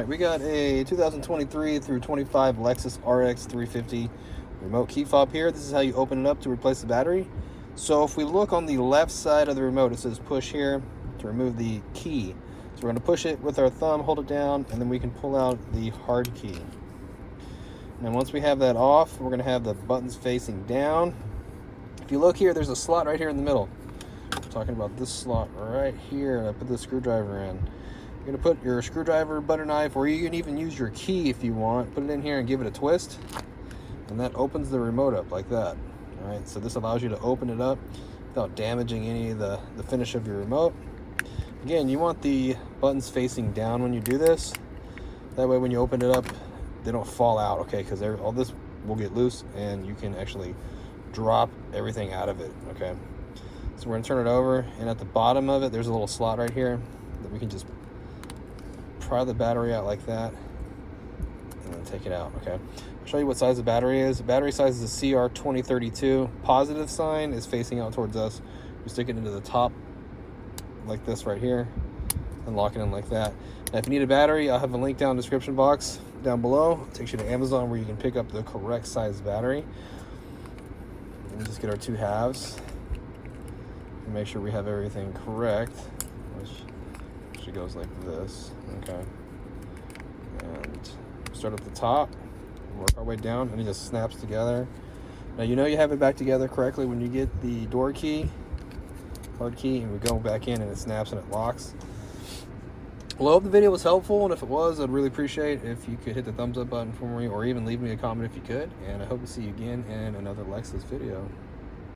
Alright, we got a 2023 through 25 Lexus RX350 remote key fob here. This is how you open it up to replace the battery. So if we look on the left side of the remote, it says push here to remove the key. So we're going to push it with our thumb, hold it down, and then we can pull out the hard key. And once we have that off, we're going to have the buttons facing down. If you look here, there's a slot right here in the middle. I'm talking about this slot right here. I put the screwdriver in. You're going to put your screwdriver, butter knife, or you can even use your key if you want. Put it in here and give it a twist. And that opens the remote up like that. All right, so this allows you to open it up without damaging any of the finish of your remote. Again, you want the buttons facing down when you do this. That way when you open it up, they don't fall out, okay? Because all this will get loose and you can actually drop everything out of it, okay? So we're going to turn it over, and at the bottom of it, there's a little slot right here that we can just pry the battery out like that and then take it out, okay? I'll show you what size the battery is. The battery size is a CR2032. Positive sign is facing out towards us. We stick it into the top like this right here and lock it in like that. Now, if you need a battery, I'll have a link down in the description box down below. It takes you to Amazon where you can pick up the correct size battery. Let me just get our two halves and make sure we have everything correct, which actually goes like this, okay? And start at the top, work our way down, and it just snaps together. Now you know you have it back together correctly when you get the door key, hard key, and we go back in and it snaps and it locks. Well, I hope the video was helpful, and if it was, I'd really appreciate if you could hit the thumbs up button for me, or even leave me a comment if you could. And I hope to see you again in another Lexus video.